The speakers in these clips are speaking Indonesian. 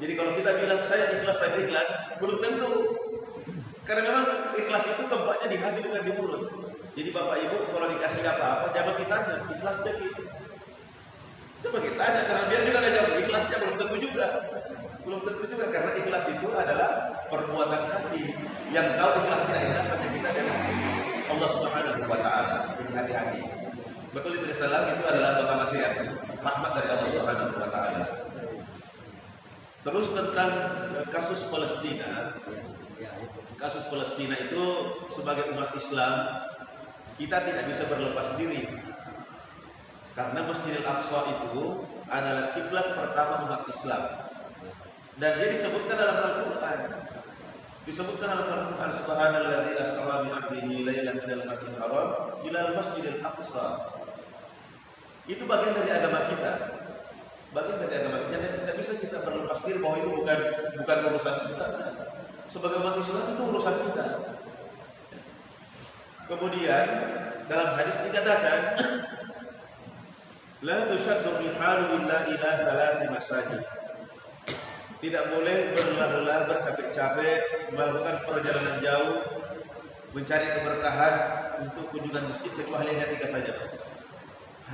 Jadi kalau kita bilang saya ikhlas, belum tentu. Karena memang ikhlas itu tempatnya di hati bukan di mulut. Jadi Bapak Ibu kalau dikasih apa-apa jangan ditanya ikhlasnya gitu. Coba kita tanya karena biar juga ada jawab ikhlasnya belum tentu juga. Belum tentu juga karena ikhlas itu adalah perbuatan hati. Yang tahu ikhlas tidak ikhlas hanya kita dan Allah Subhanahu wa taala. Jadi hati-hati. Betul itu salam itu adalah doa maksiat, rahmat dari Allah Subhanahu wa taala. Terus tentang kasus Palestina. Kasus Palestina itu sebagai umat Islam kita tidak bisa berlepas diri. Karena Masjidil Aqsa itu adalah kiblat pertama umat Islam. Dan dia disebutkan dalam Al-Qur'an. Disebutkan dalam Al-Qur'an subhanalladzi asra bi 'abdihi lailan minal masjidil haram ilal masjidil aqsa. Itu bagian dari agama kita. Bagian dari agama kita dan tidak bisa kita berlepas diri bahwa itu bukan urusan kita. Sebagai umat Islam itu urusan kita. Kemudian dalam hadis dikatakan la tushaddu rihalu illa ila thalathi masajid. Tidak boleh berlelah-lelah, bercapek-capek melakukan perjalanan jauh mencari keberkahan untuk kunjungan masjid kecuali hanya 3 saja.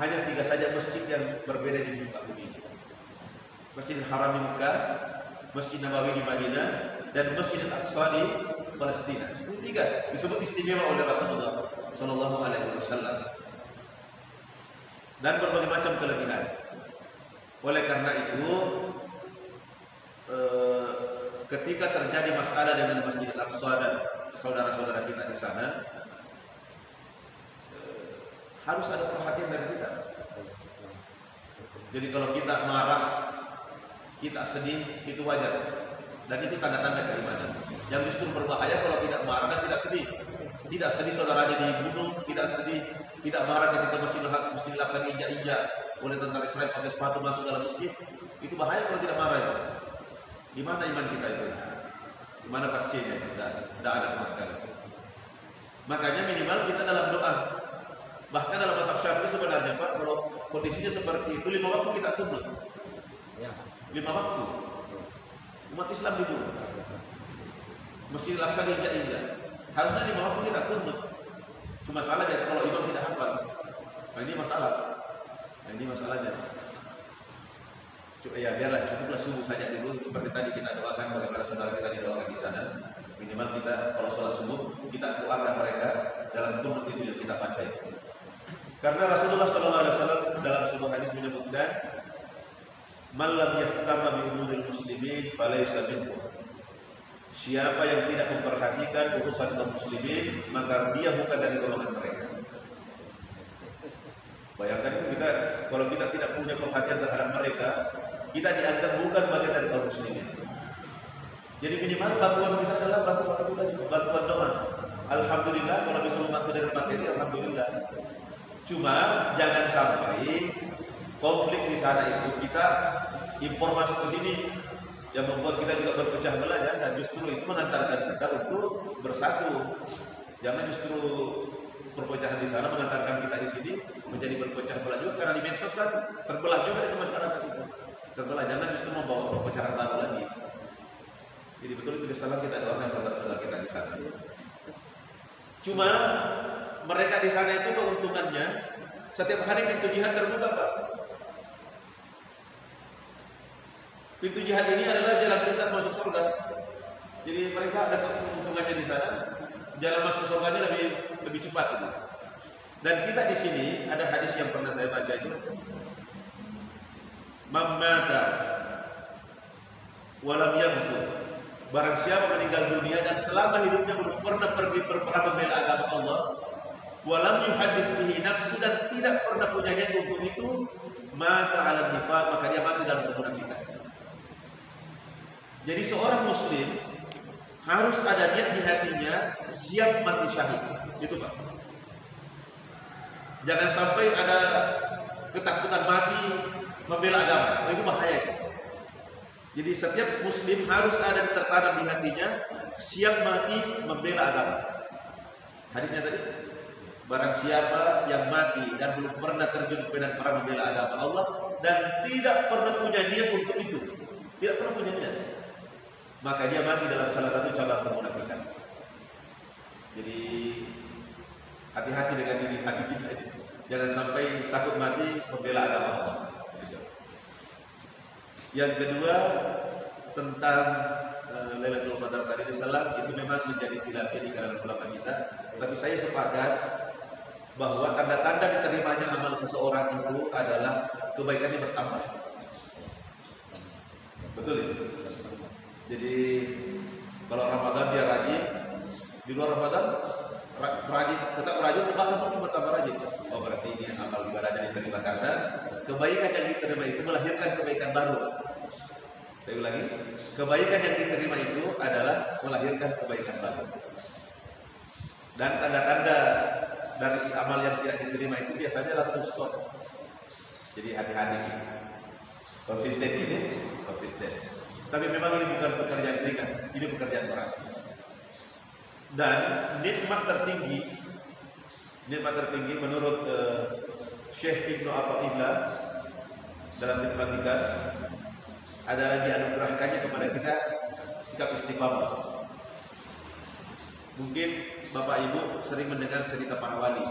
Hanya 3 saja masjid yang berbeda di muka bumi ini. Masjidil Haram di Mekah, Masjid Nabawi di Madinah, dan Masjidil Aqsa di Palestina. Ini 3 disebut istimewa oleh Rasulullah Shallallahu Alaihi Wasallam dan berbagai macam kelebihan. Oleh karena itu, ketika terjadi masalah dengan Masjidil Aqsa dan saudara-saudara kita di sana, harus ada perhatian dari kita. Jadi kalau kita marah, kita sedih, itu wajar. Dan itu tanda-tanda keimanan. Yang justru berbahaya kalau tidak marah dan tidak sedih. Tidak sedih saudaranya dibunuh, tidak sedih, tidak marah ketika Masjidil Aqsa diinjak-injak oleh tentara Israel pakai sepatu masuk dalam masjid. Itu bahaya kalau tidak marah itu. Di mana iman kita itu? Di mana vaksinnya? Tidak ada sama sekali. Makanya minimal kita dalam doa. Bahkan dalam mazhab Syafi'i sebenarnya Pak, kalau kondisinya seperti itu 5 waktu kita tunduk. 5 waktu. Umat Islam dibunuh. Masjidil Aqsa diinjak-injak. Harusnya 5 waktu kita tunduk. Cuma salah biasa kalau imam tidak hafal. Nah ini masalah. Nah ini masalahnya. Ya biarlah cukuplah subuh saja dulu seperti tadi kita doakan bagaimana saudara kita didoakan di sana. Minimal kita kalau sholat subuh kita doakan mereka dalam tunduk itu yang kita baca itu. Karena Rasulullah SAW dalam sebuah hadis menyebutkan man lam yahtama bi umuril muslimin falaysa minhum. Siapa yang tidak memperhatikan urusan kaum muslimin maka dia bukan dari golongan mereka. Bayangkan kita kalau kita tidak punya perhatian terhadap mereka, kita dianggap bukan bagian dari kaum muslimin. Jadi minimal bantuan kita adalah bantuan doa. Alhamdulillah kalau bisa membantu dari materi, alhamdulillah. Cuma jangan sampai konflik di sana itu kita impor masuk ke sini yang membuat kita juga berpecah belah, dan justru itu mengantarkan kita untuk bersatu. Jangan justru perpecahan di sana mengantarkan kita di sini menjadi berpecah belah juga, karena di medsos kan terbelah juga itu masyarakat itu. Terbelah, jangan justru membawa perpecahan baru lagi. Jadi betul itu salah kita doakan saudara-saudara kita di sana. Cuma mereka di sana itu keuntungannya setiap hari pintu jihad terbuka Pak. Pintu jihad ini adalah jalan pintas masuk surga. Jadi mereka ada keuntungannya di sana. Jalan masuk surganya lebih cepat gitu. Dan kita di sini ada hadis yang pernah saya baca itu. Mamata walam yabsu. Barang siapa meninggal dunia dan selama hidupnya belum pernah pergi berperang membela agama Allah, walam yuhaddits bihi nafsu, dan tidak pernah punya niat untuk itu, mata ala nifaq, maka dia mati dalam kemunafikan. Jadi seorang muslim harus ada niat di hatinya siap mati syahid. Itu Pak. Jangan sampai ada ketakutan mati membela agama. Oh, itu bahaya. Jadi setiap muslim harus ada tertanam di hatinya siap mati membela agama. Hadisnya tadi, barang siapa yang mati dan belum pernah terjun ke medan perang membela agama Allah dan tidak pernah punya niat untuk itu, tidak pernah punya niat, maka dia mati dalam salah satu cabang kemunafikan. Jadi hati-hati dengan ini, hati kita ini. Jangan sampai takut mati membela agama Allah. Yang kedua tentang Lailatul Qadar tadi salam itu memang menjadi khilaf di kalangan ulama kita. Tapi saya sepakat bahwa tanda-tanda diterimanya amal seseorang itu adalah kebaikannya bertambah. Betul ya? Jadi kalau Ramadan dia rajin, di luar Ramadan rajin, tetap rajin, bahkan mungkin bertambah rajin. Oh berarti ini amal ibadahnya diterima karena kebaikan yang diterima itu melahirkan kebaikan baru. Saya ulangi, kebaikan yang diterima itu adalah melahirkan kebaikan baru. Dan tanda-tanda dari amal yang tidak diterima itu biasanya langsung stop. Jadi hati-hati gitu. Konsisten ini, konsisten. Tapi memang ini bukan pekerjaan ringan, ini pekerjaan berat. Dan nikmat tertinggi menurut Syekh Ibnu Athaillah dalam matematika adalah dianugerahkannya kepada kita sikap istiqamah. Mungkin Bapak Ibu sering mendengar cerita para wali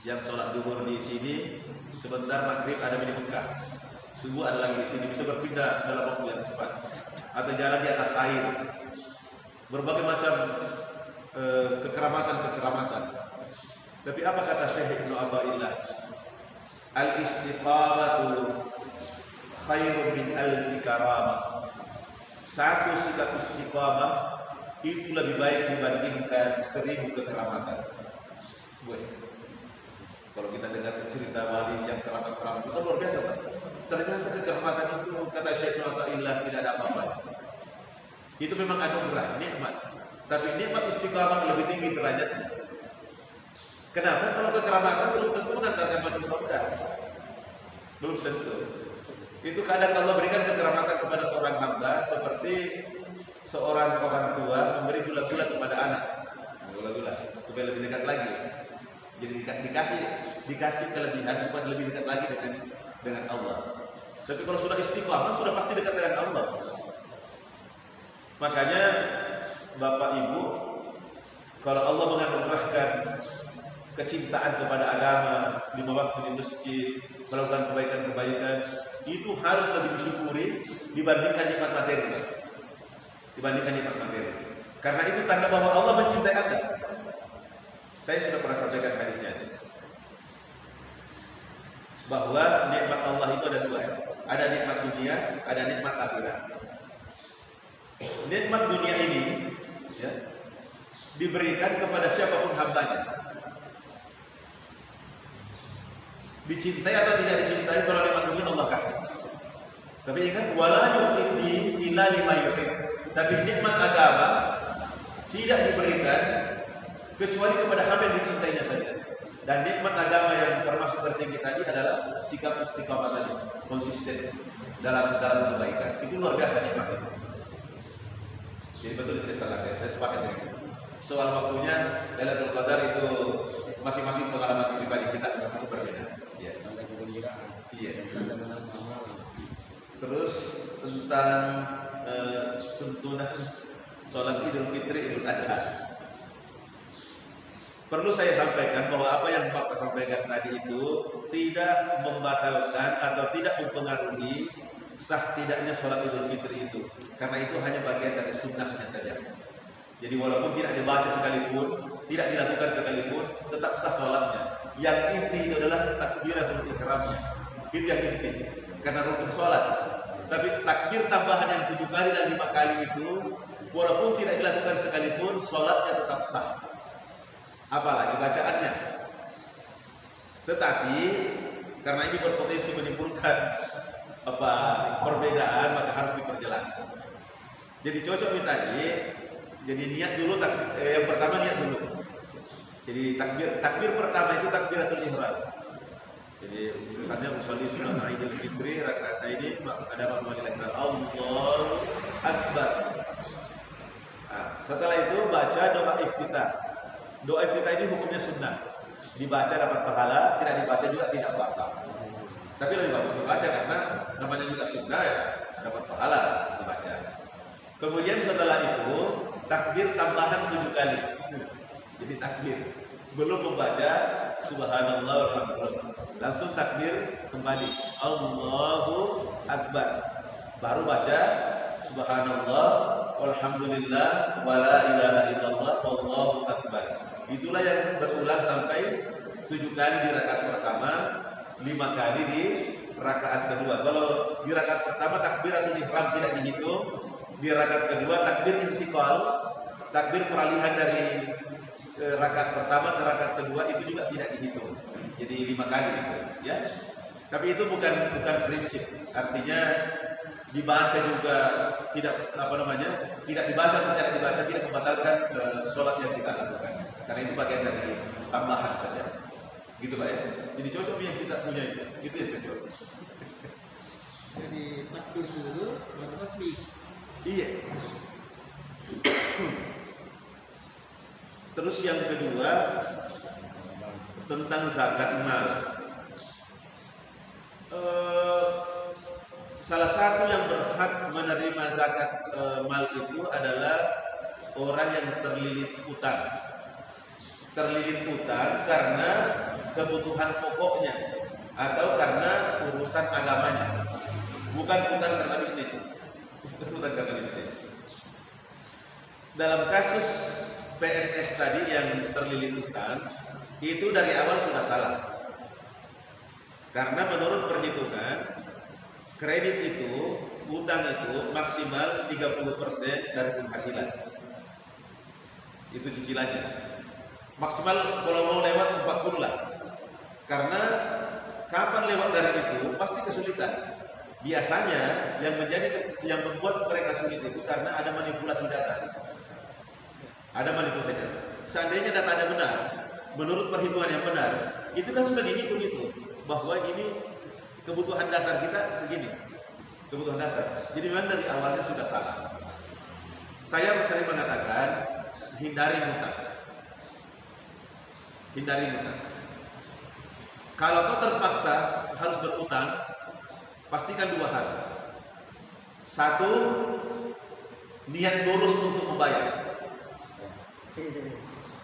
yang sholat zuhur di sini, sebentar maghrib ada di Mekah, subuh ada lagi di sini, bisa berpindah dalam waktu yang cepat, atau jalan di atas air, berbagai macam kekeramatan. Tapi apa kata Syekh Ibnu Athaillah? Al-istiqamatu khairun min alfi karamah. Satu sikap istiqamah itu lebih baik dibandingkan 1000 kekeramatan. Kalau kita dengar cerita wali yang keramat-keramat itu luar biasa, Pak. Ternyata kekeramatan itu kata Syekh Ibnu Athaillah tidak ada apa-apa. Itu memang anugerah, nikmat. Tapi nikmat istiqamah lebih tinggi derajatnya. Kenapa? Kalau kekeramatan belum tentu mengantarkan masuk surga. Belum tentu. Itu kadang Allah berikan kekeramatan kepada seorang hamba seperti seorang orang tua memberi gula-gula kepada anak. Gula-gula supaya lebih dekat lagi. Jadi dikasih kelebihan supaya lebih dekat lagi dengan Allah. Tapi kalau sudah istiqamah sudah pasti dekat dengan Allah. Makanya Bapak Ibu, kalau Allah menganugerahkan kecintaan kepada agama, 5 waktu di masjid, melakukan kebaikan-kebaikan, itu harus lebih disyukuri dibandingkan nikmat materi. Karena itu tanda bahwa Allah mencintai Anda. Saya sudah pernah sampaikan hadisnya. Bahwa nikmat Allah itu ada 2. Ada nikmat dunia, ada nikmat akhirat. Nikmat dunia ini ya, diberikan kepada siapapun hambanya. Dicintai atau tidak dicintai, kalau nikmat dunia Allah kasih. Tapi ingat, wala yu'ti illa lima yuhib. Tapi nikmat agama tidak diberikan kecuali kepada hamba yang dicintainya saja. Dan nikmat agama yang termasuk tertinggi tadi adalah sikap istiqamah tadi, konsisten dalam kebaikan. Itu luar biasa nikmat itu. Jadi betul tidak salah, saya sepakat dengan itu. Soal waktunya Lailatul Qadar itu masing-masing pengalaman pribadi kita masih berbeda. Iya. Iya. Terus tentang tuntunan sholat Idul Fitri Idul Adha. Perlu saya sampaikan bahwa apa yang Bapak sampaikan tadi itu tidak membatalkan atau tidak mempengaruhi sah tidaknya sholat Idul Fitri itu. Karena itu hanya bagian dari sunnahnya saja. Jadi walaupun tidak dibaca sekalipun, tidak dilakukan sekalipun, tetap sah sholatnya. Yang inti itu adalah takbiratul ihramnya. Itu yang inti. Karena rukun sholat. Tapi takbir tambahan yang 7 kali dan 5 kali itu, walaupun tidak dilakukan sekalipun, sholatnya tetap sah. Apalagi bacaannya. Tetapi karena ini berpotensi menimbulkan perbedaan, maka harus diperjelas. Jadi cocok nih tadi. Jadi niat dulu, yang pertama niat dulu. Jadi takbir pertama itu takbiratul ihram. Jadi misalnya usolli sunat Idul Fitri rakaat ini ada makna Allahu Akbar. Nah, setelah itu baca doa iftitah. Doa iftitah ini hukumnya sunnah. Dibaca dapat pahala, tidak dibaca juga tidak apa-apa. Tapi lebih bagus dibaca karena namanya juga sunnah ya, dapat pahala dibaca. Kemudian setelah itu takbir tambahan 7 kali. Jadi takbir belum membaca subhanallah walhamdulillah, langsung takbir kembali Allahu Akbar, baru baca subhanallah walhamdulillah wala ilaha illallah wallahu akbar. Itulah yang berulang sampai 7 kali di rakaat pertama, 5 kali di rakaat kedua. Kalau di rakaat pertama takbiratul ihram tidak dihitung, di rakaat kedua takbir intiqal, takbir peralihan dari rakaat pertama ke rakaat kedua itu juga tidak dihitung. Jadi 5 kali itu, ya. Tapi itu bukan prinsip. Artinya dibaca juga tidak tidak dibaca atau tidak dibaca tidak membatalkan sholat yang kita lakukan. Karena itu bagian dari tambahan saja. Gitu Pak ya. Jadi cocok yang kita punya itu. Itu yang cocok. Jadi takbir dulu baru tasbih. Iya. Terus yang kedua tentang zakat mal. Salah satu yang berhak menerima zakat mal itu adalah orang yang terlilit utang. Terlilit utang karena kebutuhan pokoknya atau karena urusan agamanya, bukan utang karena bisnis. Bukan karena bisnis. Dalam kasus PNS tadi yang terlilit utang, itu dari awal sudah salah. Karena menurut perhitungan kredit itu, utang itu maksimal 30% dari penghasilan. Itu cicilannya. Maksimal kalau mau lewat 40 lah. Karena kapan lewat dari itu pasti kesulitan. Biasanya yang membuat mereka sulit itu karena ada manipulasi data. Ada manipulasi data. Seandainya datanya benar, menurut perhitungan yang benar, itu kan sudah dihitung itu bahwa ini kebutuhan dasar kita segini, kebutuhan dasar. Jadi memang dari awalnya sudah salah. Saya sering mengatakan hindari hutang, hindari hutang. Kalau kau terpaksa harus berutang, pastikan 2 hal. 1, niat lurus untuk membayar.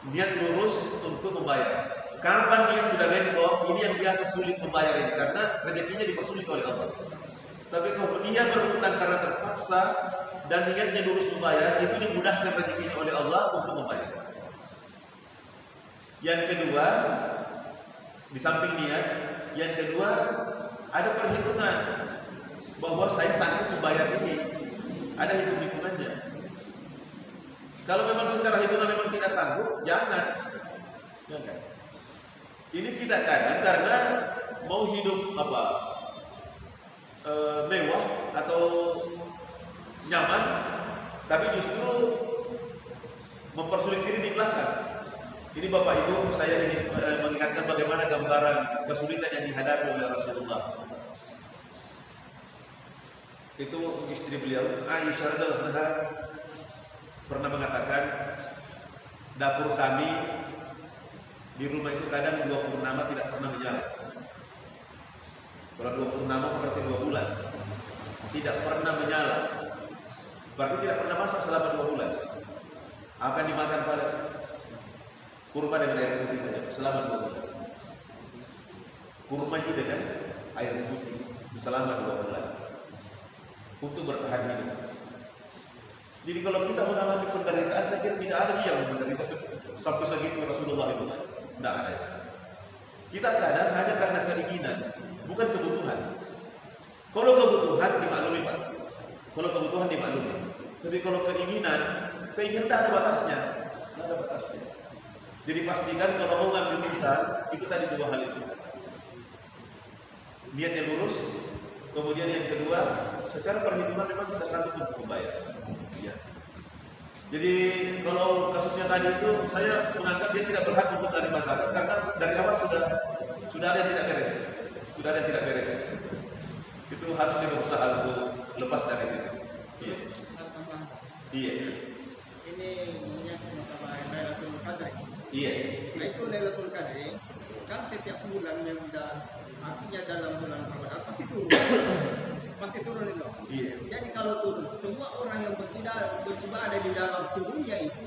Niat lurus untuk membayar. Kapan niat sudah bengkok, ini yang biasa sulit membayar ini karena rezekinya dipersulit oleh Allah. Tapi kalau dia berutang karena terpaksa dan niatnya lurus membayar, itu dimudahkan rezekinya oleh Allah untuk membayar. Yang kedua, di samping niat, yang kedua ada perhitungan bahwa saya sanggup membayar ini. Ada hitung-hitungannya. Kalau memang secara hitungan memang tidak sanggup, jangan. Ini kita kadang karena mau hidup mewah atau nyaman, tapi justru mempersulit diri di belakang. Ini Bapak Ibu, saya ingin mengingatkan bagaimana gambaran kesulitan yang dihadapi oleh Rasulullah. Itu istri beliau, Aisyah radhiyallahu anha, pernah mengatakan, dapur kami di rumah itu kadang 2 purnama tidak pernah menyala. Kalau 2 purnama berarti 2 bulan tidak pernah menyala, berarti tidak pernah masak selama 2 bulan. Apa yang dimakan pada kurma dengan air putih saja selama 2 bulan. Kurma juga dengan air putih selama 2 bulan untuk bertahan hidup. Jadi kalau kita mengalami penderitaan, saya kira tidak ada yang menderita sampai segitu Rasulullah itu. Tidak ada. Kita kadang hanya karena keinginan, bukan kebutuhan. Kalau kebutuhan dimaklumi Pak. Kalau kebutuhan dimaklumi. Tapi kalau keinginan tidak ada batasnya. Tidak ada batasnya. Jadi pastikan kalau mau ngambil kita, itu tadi 2 hal itu. Niatnya lurus, kemudian yang kedua, secara perhitungan memang kita sanggup untuk membayar. Ya. Jadi kalau kasusnya tadi itu, saya menganggap dia tidak berhak untuk dari masyarakat karena dari awal sudah ada yang tidak beres, sudah ada yang tidak beres. Itu harus dia berusaha untuk lepas dari situ. Iya. Iya. Ini menyangkut masalah Lailatul Qadar. Iya. Nah itu Lailatul Qadar kan setiap bulan yang artinya dalam bulan Ramadan pasti turun itu. Iya. Jadi kalau turun, semua orang yang beribadah di dalam tubuhnya itu,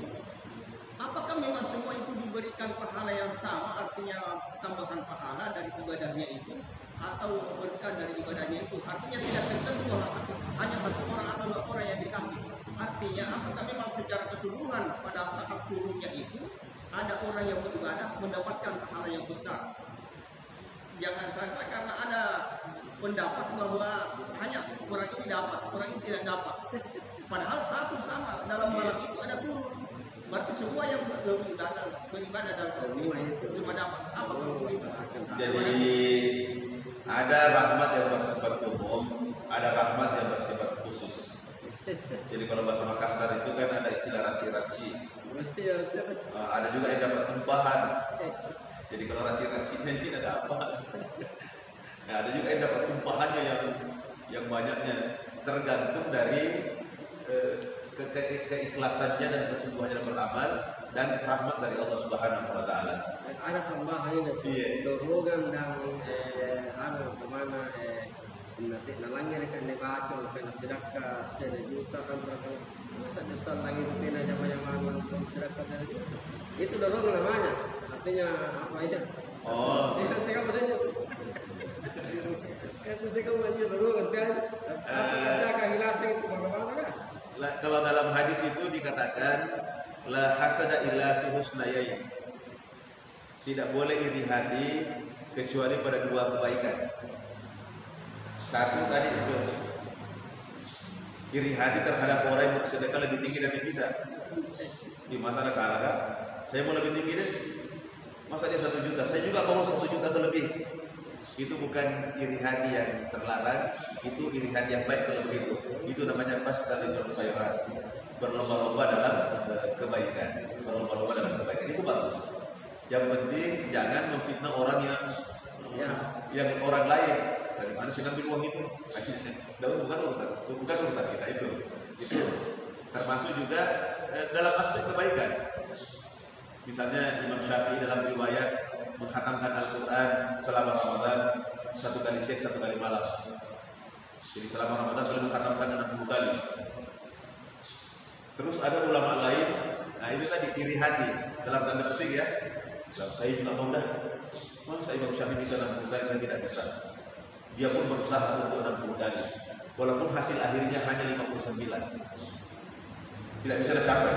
apakah memang semua itu diberikan pahala yang sama, artinya tambahan pahala dari ibadahnya itu, atau berkah dari ibadahnya itu? Artinya tidak tertentu hanya satu orang atau dua orang yang dikasih. Artinya apakah memang secara keseluruhan pada saat turunnya itu ada orang yang beribadah mendapatkan pahala yang besar? Jangan sampai karena ada pendapat bahwa hanya orang ini dapat, orang ini tidak dapat. Padahal satu sama dalam malam itu ada turun. Berarti semua yang beribadah dalam semua dapat. Apa itu? Jadi ada rahmat yang bersifat umum, ada rahmat yang bersifat khusus. Jadi kalau bahasa Makassar itu kan ada istilah raci-raci. Ada juga yang dapat tumpahan. Jadi kalau raci-racinya sih ada apa? Nah, ada juga yang dapat tumpahannya yang banyaknya, tergantung dari keikhlasannya dan kesungguhannya dalam beramal dan rahmat dari Allah Subhanahu wa taala. Ada tambahan ini sih. Dorongan dan kemana nanti nalangnya kan dibaca kan sedekah 1 juta kan berapa masa dasar lagi rutin aja banyak sedekah 1 juta. Itu dorongan namanya. Artinya apa itu? Oh. Itu tinggal bahasa itu sih kamu aja dorongan kan. Apa kata kehilasan itu bagaimana kan? Kalau dalam hadis itu dikatakan la hasada illa fi husnayain. Tidak boleh iri hati kecuali pada 2 kebaikan. Satu tadi itu iri hati terhadap orang yang bersedekah lebih tinggi dari kita. Di masa ada kalah kan? Saya mau lebih tinggi deh. Masa dia 1 juta? Saya juga mau 1 juta atau lebih. Itu bukan iri hati yang terlarang, itu iri hati yang baik kalau begitu. Itu namanya fastalil khairat. Berlomba-lomba dalam kebaikan. Berlomba-lomba dalam kebaikan itu bagus. Yang penting jangan memfitnah orang yang orang lain. Dari mana sih ngambil uang itu? Bukan urusan kita itu. Itu termasuk juga dalam aspek kebaikan. Misalnya Imam Syafi'i dalam riwayat menghatamkan Al-Quran selama Ramadan 1 kali siang 1 kali malam. Jadi selama Ramadan boleh menghatamkan 60 kali. Terus ada ulama lain, nah itu tadi iri hati dalam tanda petik ya. Saya juga mau dah. Masa Imam Syafi'i bisa 60 kali, saya tidak bisa. Dia pun berusaha untuk 60 kali. Walaupun hasil akhirnya hanya 59. Tidak bisa dicapai.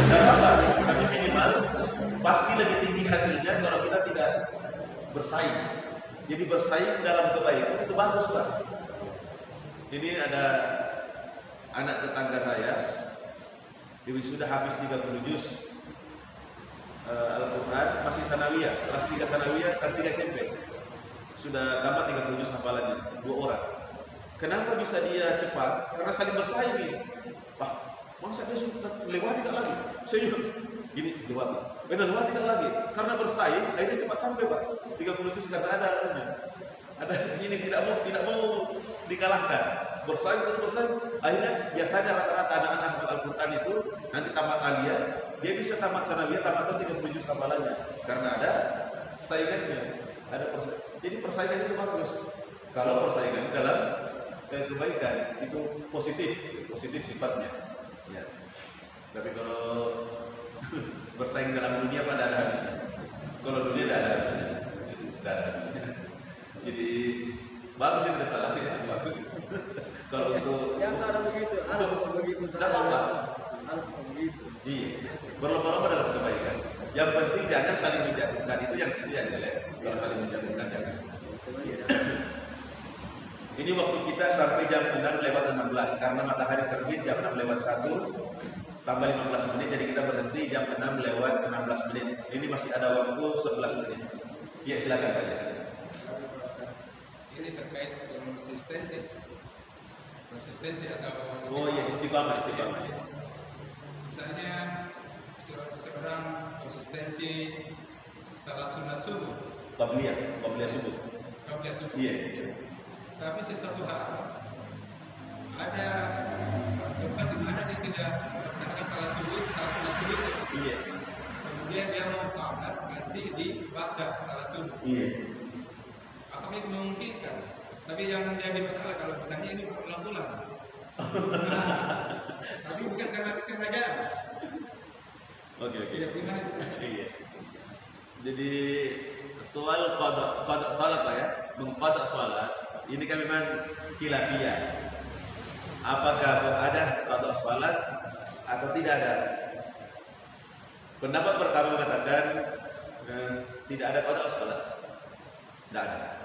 Dan apa? Tapi minimal pasti lebih tinggi hasilnya kalau kita tidak bersaing. Jadi bersaing dalam kebaikan itu bagus, Pak. Ini ada anak tetangga saya, dia sudah habis 30 juz Al-Quran, masih sanawiyah, kelas 3 sanawiyah, kelas 3 SMP. Sudah tamat 30 juz hafalannya, 2 orang. Kenapa bisa dia cepat? Karena saling bersaing nih. Pak, masa dia sudah lewat tidak lagi? Saya juga gini lewat. Lewat tidak lagi. Karena bersaing, akhirnya cepat sampai, Pak. 30 juz karena ada ini tidak mau dikalahkan. Bersaing, akhirnya biasanya rata-rata anak-anak Al-Quran itu nanti tamat aliyah, dia bisa tamat sanawiyah, tamat 30 juz hafalannya. Karena ada saingannya, ada persaingan. Jadi persaingan itu bagus. Kalau persaingan dalam kebaikan itu positif sifatnya. Ya. Tapi kalau bersaing dalam dunia pada ada habisnya. Kalau dunia tidak ada habisnya. Jadi bagus itu salah ya, bagus. Kalau untuk yang ada begitu, harus begitu. Harus begitu. Iya. Berlomba-lomba dalam kebaikan. Yang penting jangan saling menjatuhkan, itu yang jelek. Kalau saling menjatuhkan jangan. Ini waktu kita sampai jam 6:16 karena matahari terbit jam 6:01 tambah 15 menit, jadi kita berhenti jam 6:16 menit. Ini masih ada waktu 11 menit. Iya, silakan Pak. Ini terkait dengan konsistensi atau oh iya, istiqamah. Misalnya seseorang konsistensi salat sunat subuh. Qabliyah subuh. Iya. Tapi sesuatu hal ada tempat di mana dia tidak melaksanakan salat sunat subuh itu. Iya. Kemudian dia mau qabliyah berarti di ba'da salat subuh. Iya. Apakah itu memungkinkan? Tapi Tapi yang jadi masalah kalau misalnya ini ulang-ulang. Nah, tapi bukan karena kesengajaan. Oke. Ya, gimana itu, Ustaz? Iya. Jadi soal qada salat Pak ya, mengqada salat ini kan memang khilafiyah. Apakah ada qada salat atau tidak ada? Pendapat pertama mengatakan tidak ada qada salat. Tidak ada.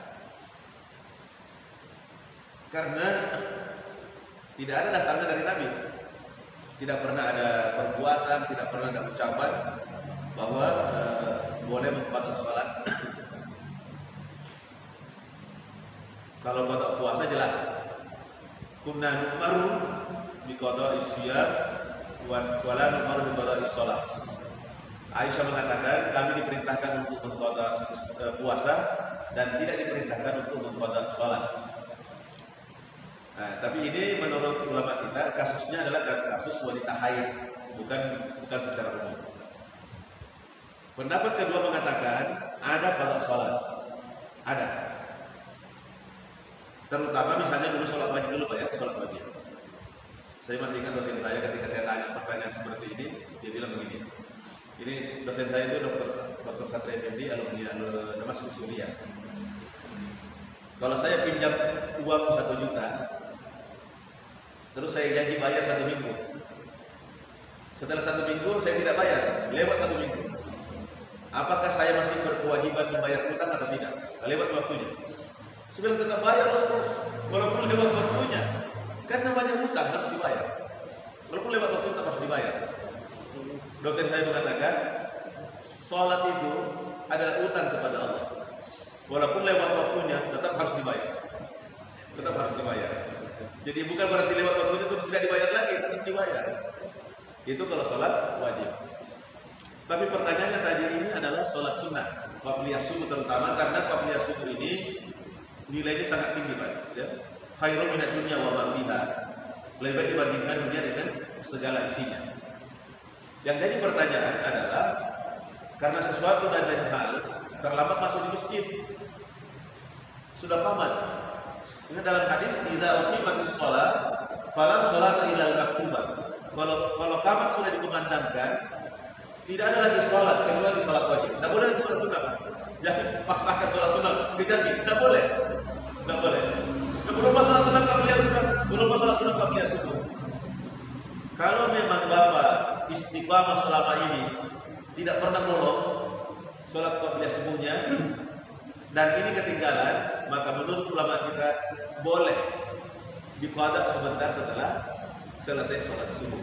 Karena tidak ada dasarnya dari Nabi. Tidak pernah ada perbuatan, tidak pernah ada ucapan bahwa boleh mengqada salat. Kalau qada puasa jelas. Kunna nu'maru bi qada'is shiyam wa la nu'maru bi qada'is shalah. Aisyah mengatakan kami diperintahkan untuk mengqada puasa dan tidak diperintahkan untuk mengqada salat. Nah, tapi ini menurut ulama kita kasusnya adalah kasus wanita haid, bukan secara umum. Pendapat kedua mengatakan ada qada salat. Ada. Terutama misalnya dulu sholat wajib dulu Pak ya, sholat wajib. Saya masih ingat dosen saya ketika saya tanya pertanyaan seperti ini, dia bilang begini. Ini dosen saya itu Dr. Satria Effendi, alumni Damaskus Suriah. Kalau saya pinjam uang 1 juta, terus saya janji bayar 1 minggu. Setelah 1 minggu saya tidak bayar, lewat 1 minggu. Apakah saya masih berkewajiban membayar utang atau tidak? Lewat waktunya. Saya bilang tetap bayar Ustaz, walaupun lewat waktunya. Kan namanya utang harus dibayar. Walaupun lewat waktu tetap harus dibayar. Dosen saya mengatakan, sholat itu adalah utang kepada Allah. Walaupun lewat waktunya tetap harus dibayar. Tetap harus dibayar. Jadi bukan berarti lewat waktunya terus tidak dibayar lagi, tetap dibayar. Itu kalau sholat wajib. Tapi pertanyaannya tadi ini adalah sholat sunnah, qabliyah subuh terutama karena qabliyah subuh ini nilainya sangat tinggi Pak. Ya. Khairun minad dunya wa ma fiha. Lebih baik dibandingkan dunia dengan segala isinya. Yang jadi pertanyaan adalah karena sesuatu dan lain hal terlambat masuk di masjid, sudah paman. Ini dalam hadis idza uqimatis shalah fala sholata illa al-maktubah. Kalau qamat sudah dikumandangkan, tidak ada lagi sholat kecuali sholat wajib. Tidak boleh lagi sholat sunnah Pak. Jangan paksakan sholat sunnah kejar gitu. Tidak boleh. Tidak boleh. Belum sholat sunnah qabliyah Ustaz. Belum sholat sunnah qabliyah subuh. Kalau memang Bapak istiqamah selama ini tidak pernah nolong sholat qabliyah subuhnya dan ini ketinggalan, maka menurut ulama kita boleh diqada sebentar setelah selesai sholat subuh.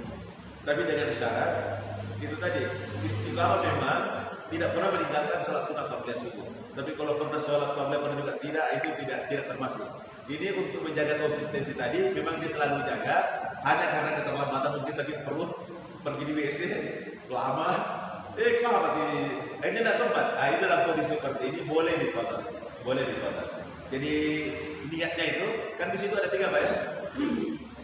Tapi dengan syarat itu tadi, istiqamah memang tidak pernah meninggalkan sholat sunnah qabliyah subuh. Tapi kalau pernah sholat qabliyah pernah juga tidak, itu tidak termasuk. Ini untuk menjaga konsistensi tadi, memang dia selalu jaga. Hanya karena keterlambatan mungkin sakit perut, pergi di WC lama, kelamat ini tidak sempat. Nah, itu dalam kondisi seperti ini boleh dipotong, boleh dipotong. Jadi niatnya itu kan di situ ada 3 Pak ya.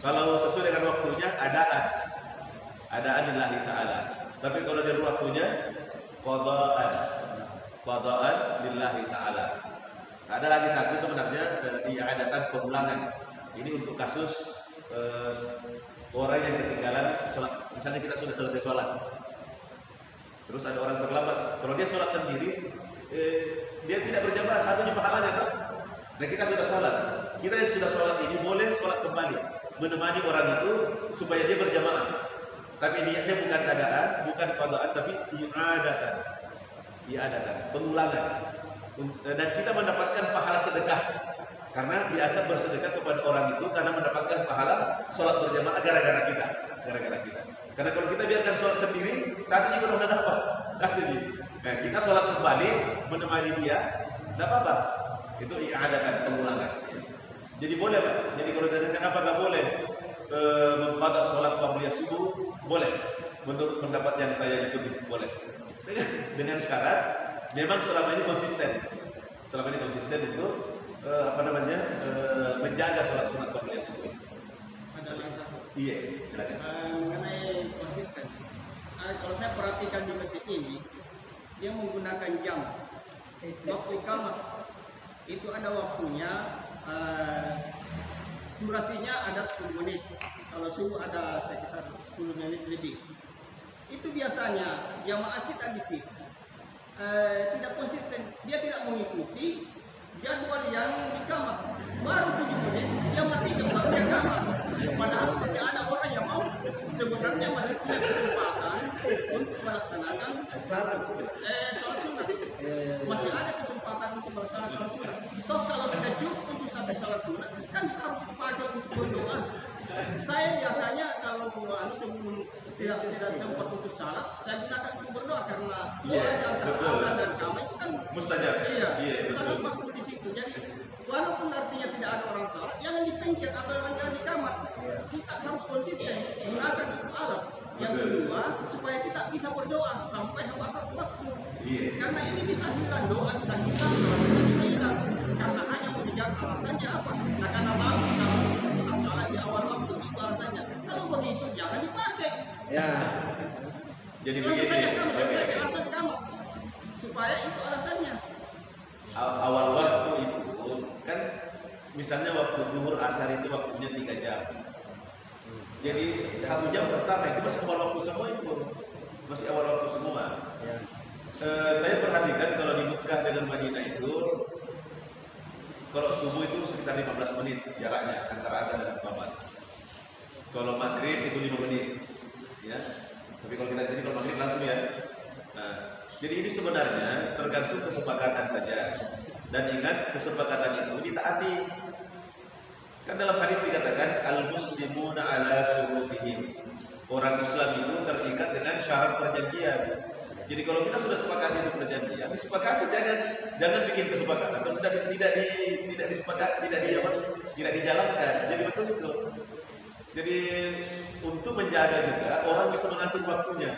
Kalau sesuai dengan waktunya adaan lillahi ta'ala. Tapi kalau di luar waktunya qada'an lillahi ta'ala. Ada lagi satu sebenarnya i'adatan pengulangan. Ini untuk kasus orang yang ketinggalan sholat. Misalnya kita sudah selesai sholat, terus ada orang terlambat. Kalau dia sholat sendiri, dia tidak berjamaah, satunya pahalanya Pak. Nah kita sudah sholat, kita yang sudah sholat ini boleh sholat kembali, menemani orang itu supaya dia berjamaah. Tapi niatnya bukan keadaan, bukan qadaan, tapi i'adatan, pengulangan. Dan kita mendapatkan pahala sedekah karena dianggap bersedekah kepada orang itu karena mendapatkan pahala sholat berjamaah gara-gara kita. Karena kalau kita biarkan sholat sendiri, saat ini belum ada apa, saat ini. Nah, kita sholat kembali menemani dia, tidak apa-apa. Itu i'adatan, pengulangan. Jadi boleh Pak. Jadi kalau ditanya kenapa nggak boleh mengqada sholat qabliyah subuh, boleh. Menurut pendapat yang saya ikuti, boleh. Dengan syarat memang selama ini konsisten untuk menjaga sholat sunat qabliyah subuh. Ada satu. Iya, silakan. Mengenai konsisten. Kalau saya perhatikan di masjid ini, dia menggunakan jam. Waktu iqamah itu ada waktunya durasinya ada 10 menit. Kalau subuh ada sekitar 10 menit lebih. Itu biasanya jamaah kita di sini tidak konsisten. Dia tidak mengikuti jadwal yang di kamar. Baru 7 menit dia matikan baru dia kamar. Padahal masih ada orang yang mau sebenarnya masih punya kesempatan untuk melaksanakan sholat sunat. Masih ada kesempatan untuk melaksanakan sholat sunat. Toh kalau kita cukup untuk satu sholat sunat kan harus dipakai untuk berdoa. Saya biasanya kalau sebelum tidak sempat untuk salat, saya gunakan untuk berdoa karena doa di antara azan dan kamar itu kan mustajab. Iya, betul. sangat makbul di situ. Jadi walaupun artinya tidak ada orang salat, jangan dipencet atau jangan di kamar. Kita harus konsisten gunakan itu alat. Yang kedua, supaya kita bisa berdoa sampai batas waktu. Karena ini bisa hilang, doa bisa hilang, sholat bisa hilang. Karena hanya mengejar alasannya apa? Nah, karena bagus kalau kita salat di awal waktu itu alasannya. Kalau begitu jangan dipakai. Ya. Jadi Langsung begini. saja kamu selesai di alasan kamu. Supaya itu alasannya. Awal waktu itu kan misalnya waktu zuhur asar itu waktunya 3 jam. Jadi 1 jam pertama itu masih awal waktu semua itu. Masih awal waktu semua. Ya. Saya perhatikan kalau di Mekah dengan Madinah itu kalau subuh itu sekitar 15 menit jaraknya antara azan dan iqamah. Kalau maghrib itu 5 menit. Ya. Tapi kalau kita jadi kalau maghrib langsung ya. Nah, jadi ini sebenarnya tergantung kesepakatan saja. Dan ingat kesepakatan itu ditaati. Kan dalam hadis dikatakan al-muslimuna ala syurutihim. Orang Islam itu terikat dengan syarat perjanjian. Jadi kalau kita sudah sepakat itu perjanjian, disepakati jangan bikin kesepakatan atau sudah tidak disepakati, tidak dijalankan. Jadi betul itu. Jadi untuk menjaga juga orang bisa mengatur waktunya.